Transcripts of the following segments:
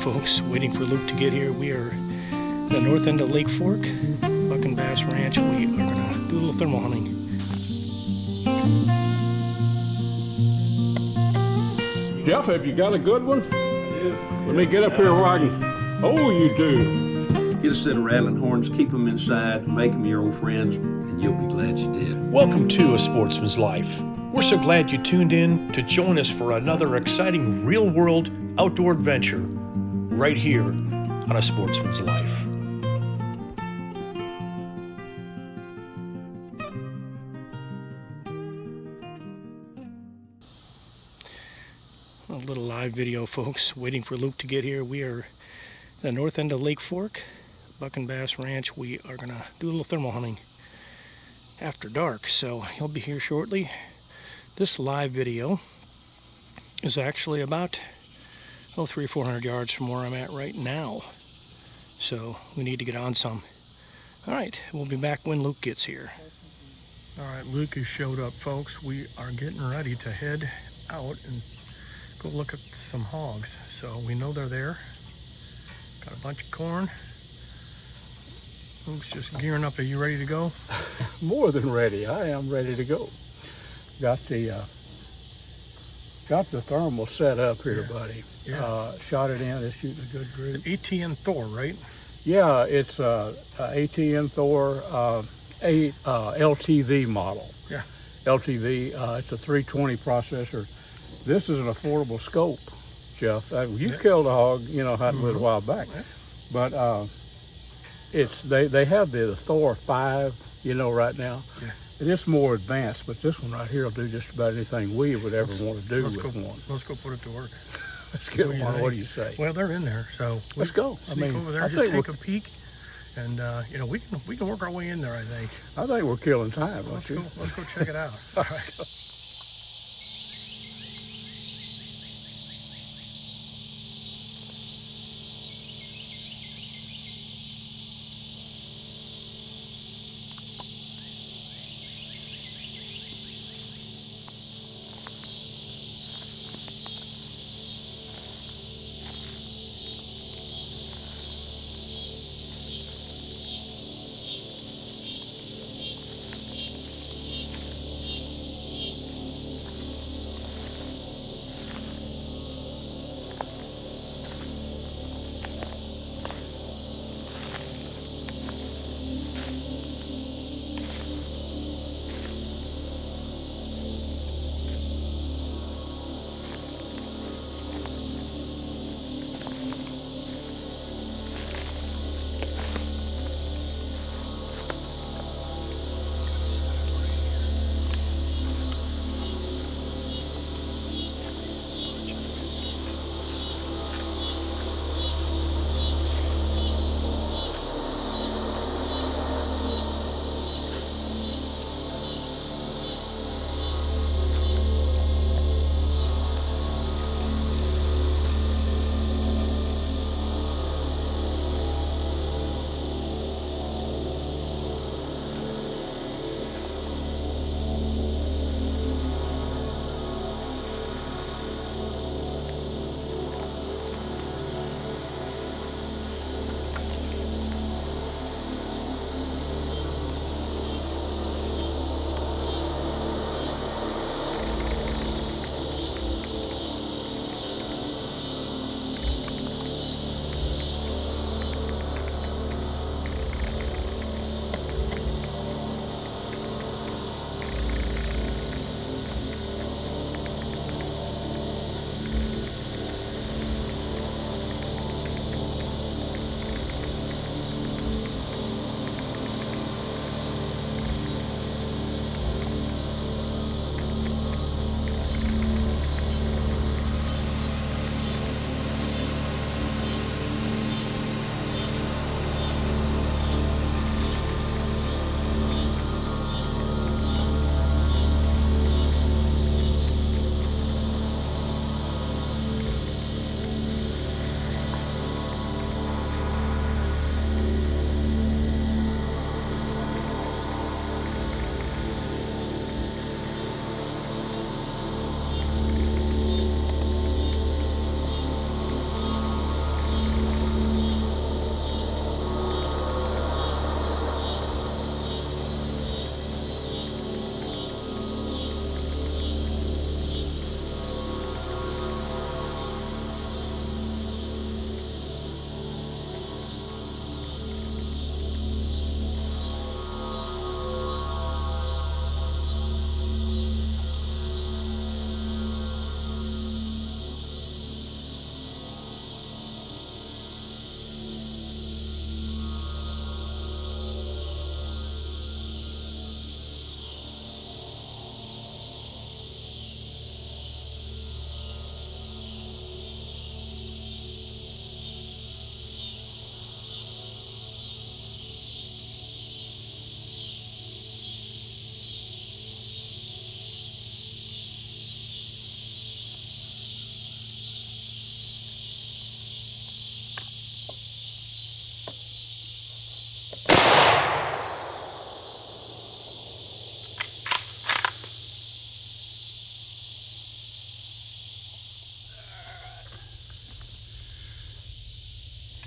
folks. Waiting for Luke to get here. We are at the north end of Lake Fork, Buck and Bass Ranch. We are going to do a little thermal hunting. Jeff, have you got a good one? Let me get up here where I can. Oh, you do. Get a set of rattling horns, keep them inside, make them your old friends, and you'll be glad you did. Welcome to A Sportsman's Life. We're so glad you tuned in to join us for another exciting real-world outdoor adventure right here on A Sportsman's Life. A little live video, folks. Waiting for Luke to get here. We are at the north end of Lake Fork, Buck and Bass Ranch. We are going to do a little thermal hunting after dark, so he'll be here shortly. This live video is actually about 300-400 yards from where I'm at right now, so we need to get on some. All right, we'll be back when Luke gets here. All right, Luke has showed up, folks. We are getting ready to head out and go look at some hogs. So we know they're there. Got a bunch of corn. Luke's just gearing up. Are you ready to go? More than ready. I am ready to go. Got the thermal set up here, buddy. Yeah. Shot it in. It's shooting a good group. ATN Thor, right? Yeah, it's a ATN Thor LTV model. Yeah. LTV. It's a 320 processor. This is an affordable scope, Jeff. You killed a hog, a little while back, but they have the Thor 5, right now. Yeah. And it's more advanced, but this one right here will do just about anything we would ever want to do with one. Let's go put it to work. Let's get one. What do you say? Well, they're in there, so let's go. Sneak over there, just take a peek, and we can work our way in there. I think. I think we're killing time. Let's go check it out. All right.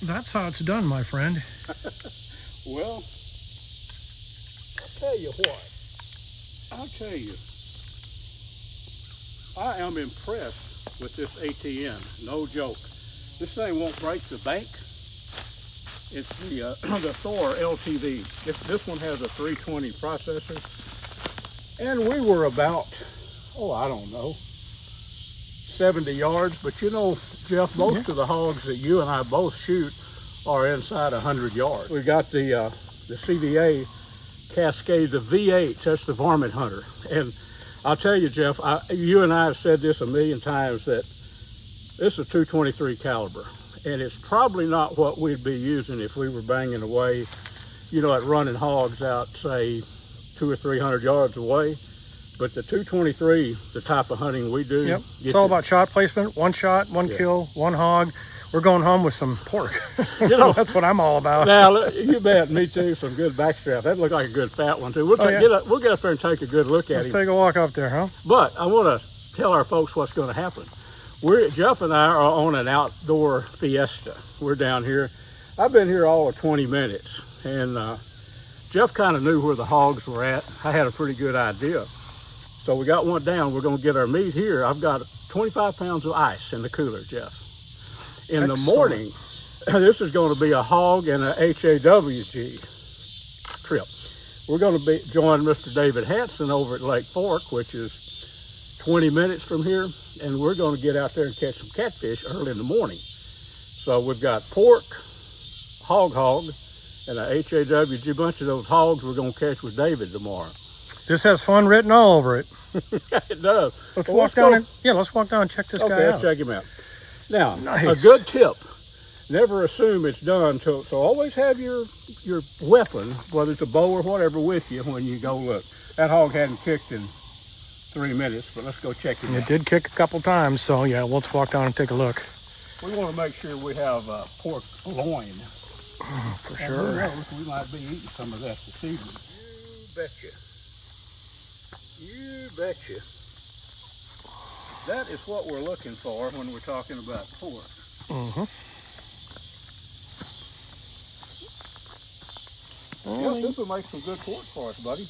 that's how it's done, my friend. Well, I'll tell you what. I am impressed with this ATN. No joke. This thing won't break the bank. It's the Thor LTV. This one has a 320 processor. And we were about, I don't know, 70 yards. But you know, Jeff, most of the hogs that you and I both shoot are inside 100 yards. We got the CVA Cascade, the V8, that's the varmint hunter. And I'll tell you, Jeff, you and I have said this a million times, that this is a 223 caliber. And it's probably not what we'd be using if we were banging away, you know, at running hogs out, say, 200 or 300 yards away. But the 223, the type of hunting we do. Yep. It's all about shot placement. One shot, one kill, one hog. We're going home with some pork. You know, that's what I'm all about. Now, you bet. Me too. Some good backstrap. That looked like a good fat one too. We'll get up there and take a good look at him. Let's take a walk up there, huh? But I want to tell our folks what's going to happen. Jeff and I are on an outdoor fiesta. We're down here. I've been here all of 20 minutes, and Jeff kind of knew where the hogs were at. I had a pretty good idea. So we got one down. We're going to get our meat here. I've got 25 pounds of ice in the cooler, Jeff. In the morning, this is going to be a hog and a HAWG trip. We're going to join Mr. David Hanson over at Lake Fork, which is 20 minutes from here, and we're going to get out there and catch some catfish early in the morning. So we've got pork, hog, and a HAWG, bunch of those hogs we're going to catch with David tomorrow. This has fun written all over it. It does. Let's walk down and check this guy out. Okay, let's check him out. Now, nice. A good tip, never assume it's done, so always have your weapon, whether it's a bow or whatever, with you when you go look. That hog hadn't kicked in 3 minutes, but let's go check him out. It did kick a couple times, so yeah, let's walk down and take a look. We want to make sure we have pork loin. For and sure. who knows, we might be eating some of that this evening. You betcha. That is what we're looking for when we're talking about pork. Yep, this will make some good pork for us, buddy.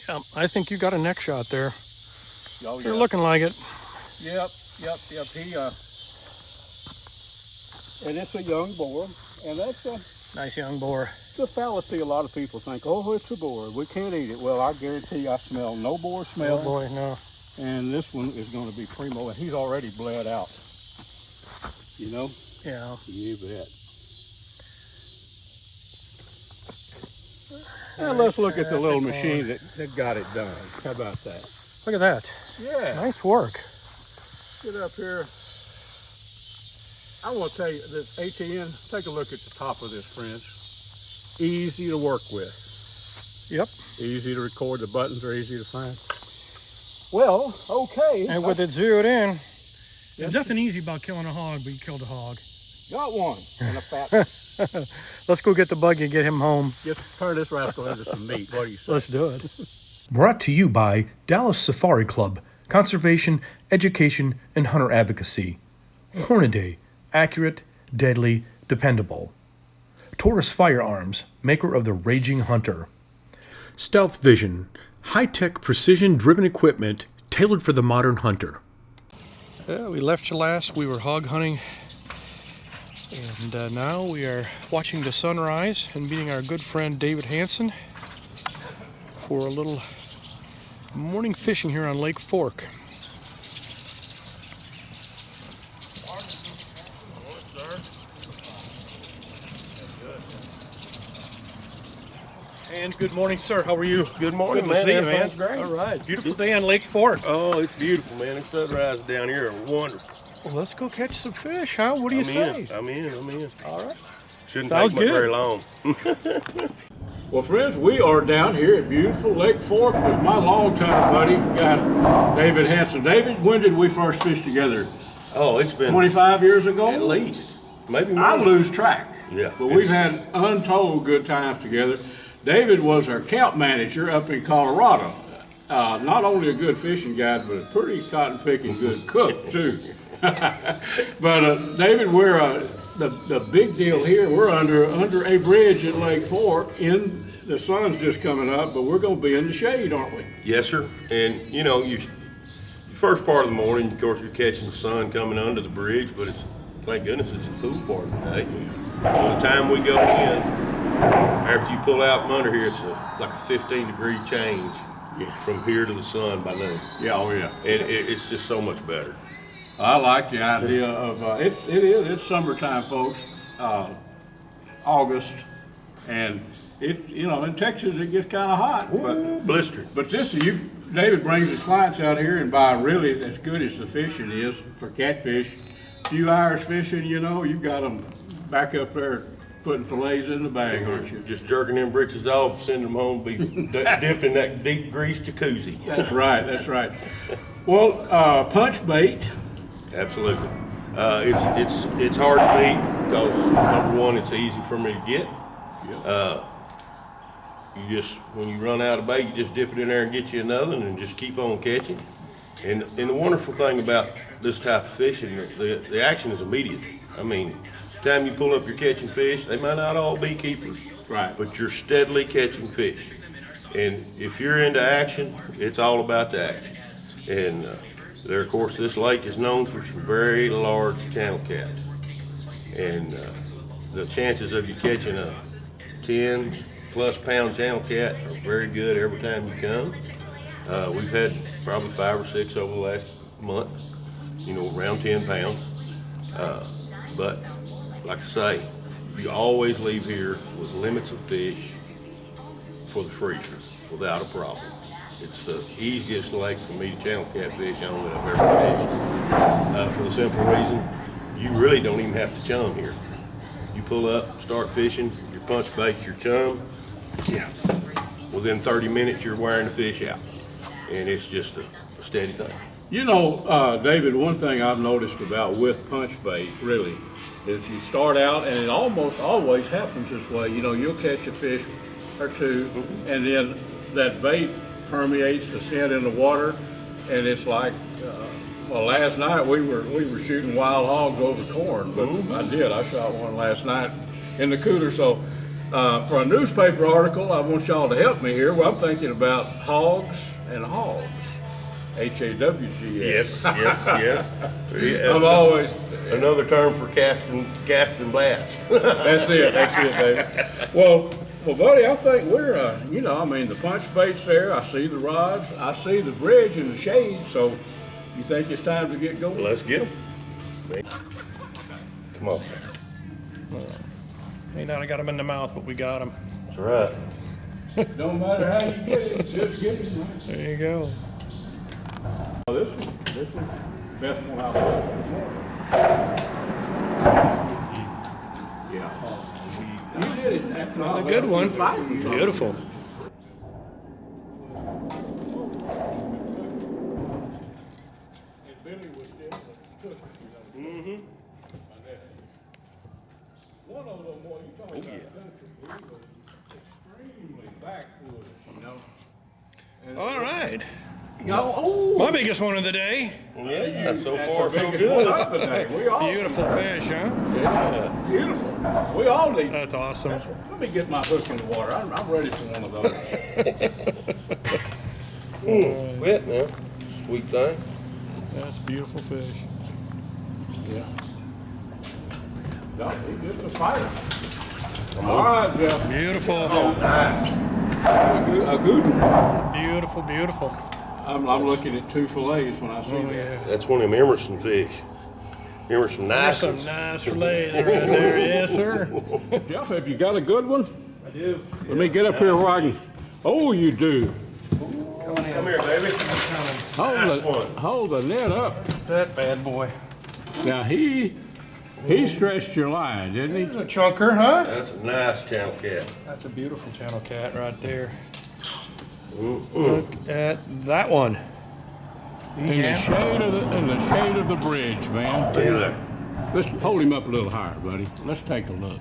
Yeah, I think you got a neck shot there. Oh, You're looking like it. Yep. And it's a young boar, and that's Nice young boar. the fallacy. A lot of people think, oh, it's a boar, we can't eat it. Well, I guarantee I smell no boar smell. Oh boy, no. And this one is going to be primo, and he's already bled out. You know? Yeah. You bet. Now let's look at the little machine that got it done. How about that? Look at that. Yeah. Nice work. Get up here. I want to tell you, this ATN, take a look at the top of this, friends. Easy to work with. Yep. Easy to record. The buttons are easy to find. Well, okay. And with it zeroed in, there's nothing easy about killing a hog, but you killed a hog. Got one. And a fat one. Let's go get the buggy and get him home. Just turn this rascal into some meat. What do you say? Let's do it. Brought to you by Dallas Safari Club, Conservation, Education, and Hunter Advocacy. Hornaday, accurate, deadly, dependable. Taurus Firearms, maker of the Raging Hunter. Stealth Vision, high-tech, precision-driven equipment tailored for the modern hunter. We left you last. We were hog hunting. And now we are watching the sunrise and meeting our good friend David Hanson for a little morning fishing here on Lake Fork. And good morning, sir. How are you? Good morning, Good to man. see you, man. Everything's great. All right. Beautiful day on Lake Fork. Oh, it's beautiful, man. The sunrise down here are wonderful. Well, let's go catch some fish, huh? What do you say? I'm in. All right. Shouldn't Sounds take much good. very long. Well, friends, we are down here at beautiful Lake Fork with my longtime buddy, guy David Hanson. David, when did we first fish together? Oh, it's been 25 years ago? at least. Maybe more. I lose track. Yeah, But we've it's- had untold good times together. David was our camp manager up in Colorado. Not only a good fishing guide, but a pretty cotton-picking good cook, too. But David, the big deal here, we're under a bridge at Lake Fork. The sun's just coming up, but we're going to be in the shade, aren't we? Yes, sir. And you know, you first part of the morning, of course, you're catching the sun coming under the bridge, but it's, thank goodness, it's the cool part of the day. By the time we go in, after you pull out from under here, it's like a 15-degree change from here to the sun by noon. Yeah, oh yeah. And it's just so much better. I like the idea of it's summertime, folks. August, and in Texas it gets kind of hot. Ooh, blistering. But David brings his clients out here and buy really as good as the fishing is for catfish. Few hours fishing, you've got them back up there putting fillets in the bag, aren't you? Just jerking them britches off, sending them home, be dipped in that deep grease jacuzzi. That's right, that's right. Well, punch bait. Absolutely. It's hard to beat because, number one, it's easy for me to get. When you run out of bait, you just dip it in there and get you another and just keep on catching. And the wonderful thing about this type of fishing, the action is immediate. I mean, the time you pull up your catching fish, they might not all be keepers. Right. But you're steadily catching fish. And if you're into action, it's all about the action. And there, of course, this lake is known for some very large channel cat. And the chances of you catching a 10-plus pound channel cat are very good every time you come. We've had probably 5 or 6 over the last month, around 10 pounds. But like I say, you always leave here with limits of fish for the freezer without a problem. It's the easiest lake for me to channel catfish on that I've ever fished. For the simple reason, you really don't even have to chum here. You pull up, start fishing, your punch bait's your chum. Yeah. Within 30 minutes, you're wearing the fish out. And it's just a steady thing. David, one thing I've noticed with punch bait, really, is you start out, and it almost always happens this way. You'll catch a fish or two, and then that bait permeates the scent in the water, and it's like, last night we were shooting wild hogs over corn, but I shot one last night in the cooler. So for a newspaper article, I want y'all to help me here. Well, I'm thinking about hogs and hogs. H-A-W-G-S. Yes. I'm always another term for cast and blast. That's it, David. Well, buddy, I think we're, the punch bait's there. I see the rods. I see the bridge in the shade. So, you think it's time to get going? Let's get them. Come on. May not have got them in the mouth, but we got them. That's right. Don't matter how you get it, just get it. There you go. This is the best one I've had this morning. Yeah. You did it after A good one. Beautiful. One of them, boy, you talking about country, he was extremely backwoods, All right. Oh, My biggest one of the day. Yeah, so that's far our so biggest one good. of the day. We all Beautiful fish, huh? Yeah. beautiful. We all need. That's awesome. Let me get my hook in the water. I'm ready for one of those. Wet now. Sweet thing. That's beautiful fish. Yeah. No, he gets the fire. All right, Jeff. Beautiful. Oh, nice. A good one. Beautiful. I'm looking at 2 fillets when I see that. Yeah. That's one of them Emerson fish. Emerson nice. Some nice fillet right there. Yes, sir. Jeff, have you got a good one? I do. Let me get up here where I can. Oh, you do. Come here, baby. Nice one. Hold the net up. That bad boy. Now he stretched your line, didn't he? He's a chunker, huh? That's a nice channel cat. That's a beautiful channel cat right there. Look at that one. In the shade of the bridge, man. Look at that. Let's hold him up a little higher, buddy. Let's take a look.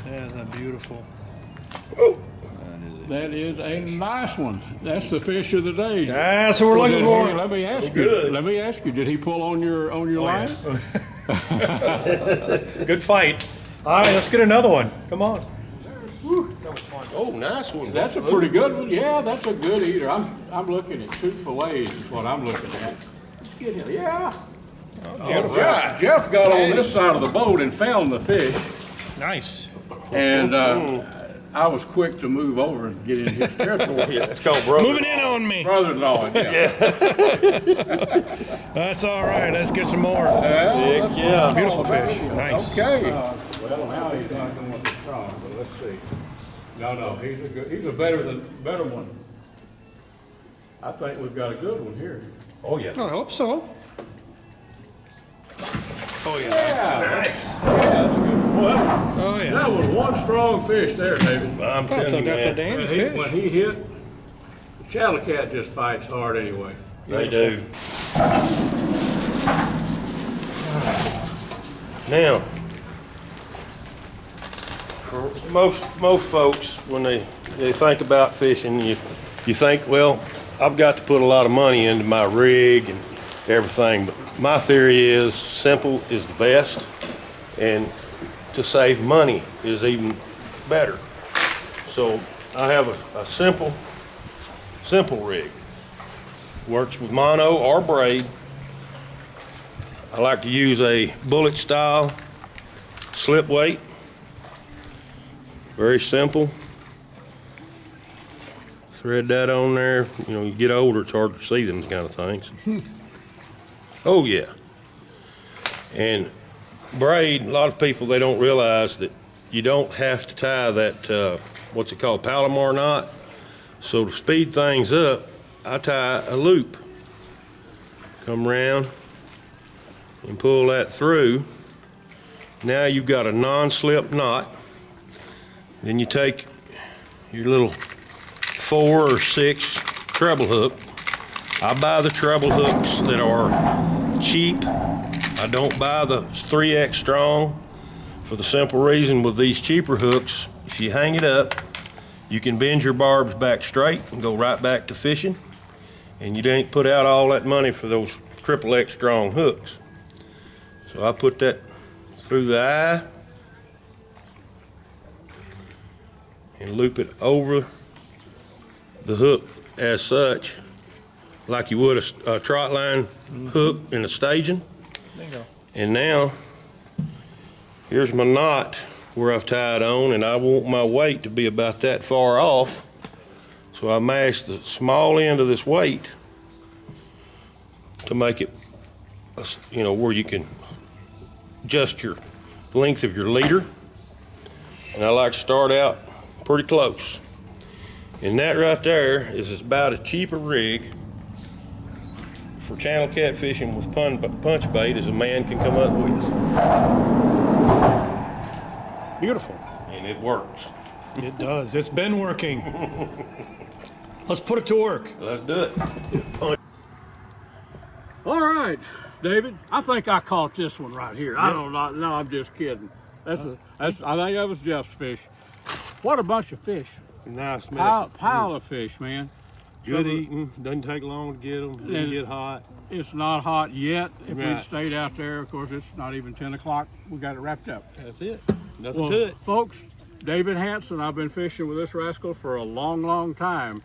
That's a beautiful. Oh. That is a That is a nice one. That's the fish of the day. That's what we're looking for. Let me ask you. good. Let me ask you. Did he pull on your line? Good fight. All right, let's get another one. Come on. Oh, nice one. That's a pretty good one. Yeah, that's a good eater. I'm looking at 2 fillets. Is what I'm looking at. Let's get him. Yeah. Jeff got on this side of the boat and found the fish, Nice. and I was quick to move over and get in his territory. Yeah, it's called brother. Moving in on me. Brother-in-law, yeah. That's all right. Let's get some more. Heck yeah. Beautiful fish. Nice. Okay. Well, now he's not going to try, but let's see. No, he's a better one. I think we've got a good one here. Oh, yeah. I hope so. Oh, yeah. Nice. Yeah, that's a good one. Well, Oh, yeah. that was one strong fish there, David. I'm telling you, That's a man. dandy When fish. he hit, the chattel cat just fights hard anyway. They do. Now, for most folks, when they think about fishing, you think, well, I've got to put a lot of money into my rig and everything. But my theory is simple is the best, and to save money is even better. So I have a simple rig. Works with mono or braid. I like to use a bullet style slip weight. Very simple. Thread that on there. You know, you get older, it's hard to see them kind of things. Oh yeah. And braid, a lot of people, they don't realize that you don't have to tie that, what's it called, Palomar knot. So to speed things up, I tie a loop. Come around and pull that through. Now you've got a non-slip knot. Then you take your little 4 or 6 treble hook. I buy the treble hooks that are cheap. I don't buy the 3X strong for the simple reason with these cheaper hooks, if you hang it up, you can bend your barbs back straight and go right back to fishing, and you ain't put out all that money for those XXX strong hooks. So I put that through the eye and loop it over the hook as such, like you would a trot line hook in a staging. There you go. And now, here's my knot where I've tied on, and I want my weight to be about that far off. So I mash the small end of this weight to make it, you know, where you can adjust your length of your leader. And I like to start out pretty close. And that right there is about as cheap a rig for channel catfishing with punch bait as a man can come up with. Beautiful. And it works. It does. It's been working. Let's put it to work. Let's do it. All right, David. I think I caught this one right here. I don't know. No, I'm just kidding. I think that was Jeff's fish. What a bunch of fish. Nice, man. Pile of fish, man. Good eating. Doesn't take long to get them. Doesn't get hot. It's not hot yet. If Right. we'd stayed out there, of course, it's not even 10 o'clock. We got it wrapped up. That's it. Nothing Well, to it. folks, David Hanson, I've been fishing with this rascal for a long, long time.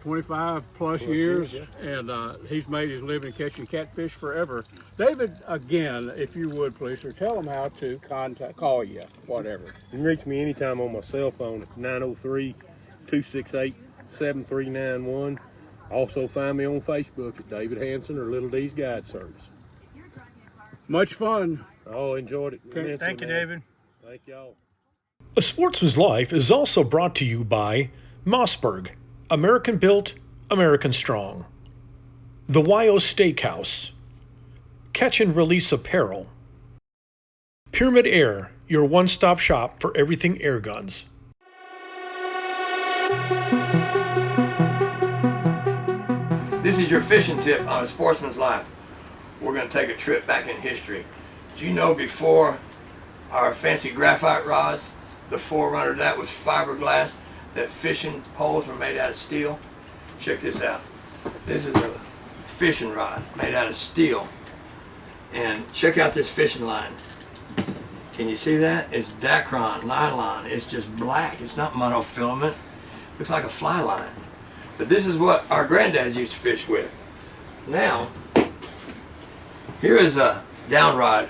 25 plus years, and he's made his living catching catfish forever. David, again, if you would please, or tell him how to call you, whatever. You can reach me anytime on my cell phone at 903-268-7391. Also find me on Facebook at David Hanson or Little D's Guide Service. Much fun. Oh, enjoyed it. immensely, Thank you, man. David. Thank y'all. A Sportsman's Life is also brought to you by Mossberg, American built, American strong. The YO Steakhouse, Catch and Release Apparel, Pyramid Air, your one-stop shop for everything air guns. This is your fishing tip on A Sportsman's Life. We're going to take a trip back in history. Do you know before our fancy graphite rods, the forerunner to that was fiberglass? that fishing poles were made out of steel. Check this out. This is a fishing rod made out of steel. And check out this fishing line. Can you see that? It's Dacron nylon. It's just black. It's not monofilament. Looks like a fly line. But this is what our granddads used to fish with. Now, here is a down rod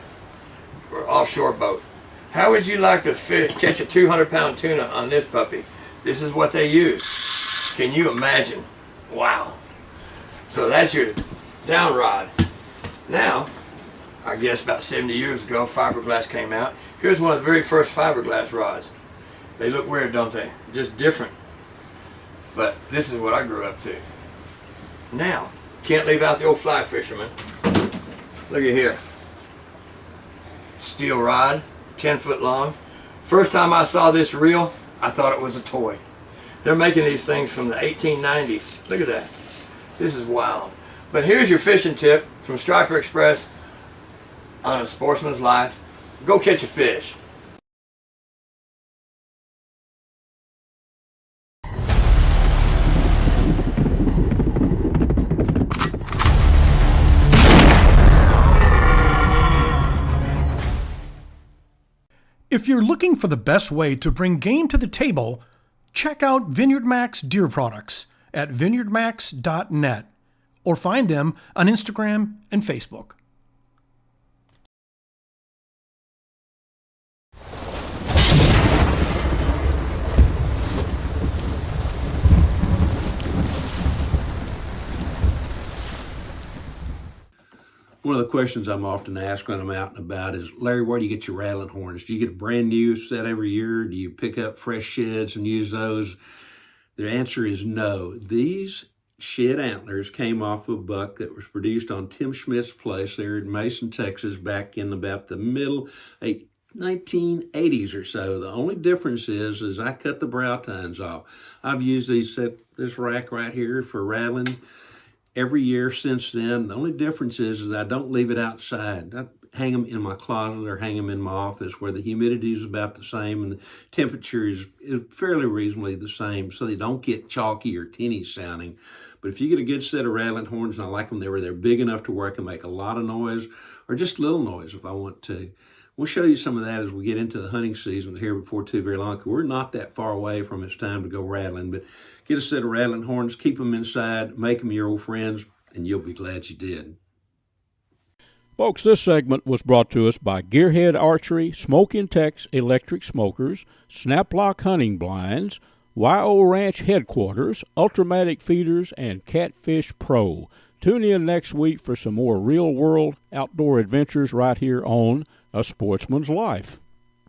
for an offshore boat. How would you like to catch a 200-pound tuna on this puppy? This is what they use. Can you imagine? Wow. So that's your down rod. Now, I guess about 70 years ago, fiberglass came out. Here's one of the very first fiberglass rods. They look weird, don't they? Just different. But this is what I grew up to. Now, can't leave out the old fly fisherman. Look at here. Steel rod, 10 foot long. First time I saw this reel, I thought it was a toy. They're making these things from the 1890s. Look at that. This is wild. But here's your fishing tip from Striper Express on A Sportsman's Life. Go catch a fish. If you're looking for the best way to bring game to the table, check out Vineyard Max Deer Products at vineyardmax.net or find them on Instagram and Facebook. One of the questions I'm often asked when I'm out and about is, Larry, where do you get your rattling horns? Do you get a brand new set every year? Do you pick up fresh sheds and use those? The answer is no. These shed antlers came off of a buck that was produced on Tim Schmidt's place there in Mason, Texas, back in about the middle 1980s or so. The only difference is I cut the brow tines off. I've used this rack right here for rattling every year since then. The only difference is I don't leave it outside. I hang them in my closet or hang them in my office where the humidity is about the same and the temperature is fairly reasonably the same, so they don't get chalky or tinny sounding. But if you get a good set of rattling horns, and I like them, they're big enough to where I can make a lot of noise or just little noise if I want to. We'll show you some of that as we get into the hunting season here before too very long. We're not that far away from it's time to go rattling, but get a set of rattling horns, keep them inside, make them your old friends, and you'll be glad you did. Folks, this segment was brought to us by Gearhead Archery, Smoke Intex Electric Smokers, Snaplock Hunting Blinds, YO Ranch Headquarters, Ultramatic Feeders, and Catfish Pro. Tune in next week for some more real-world outdoor adventures right here on A Sportsman's Life.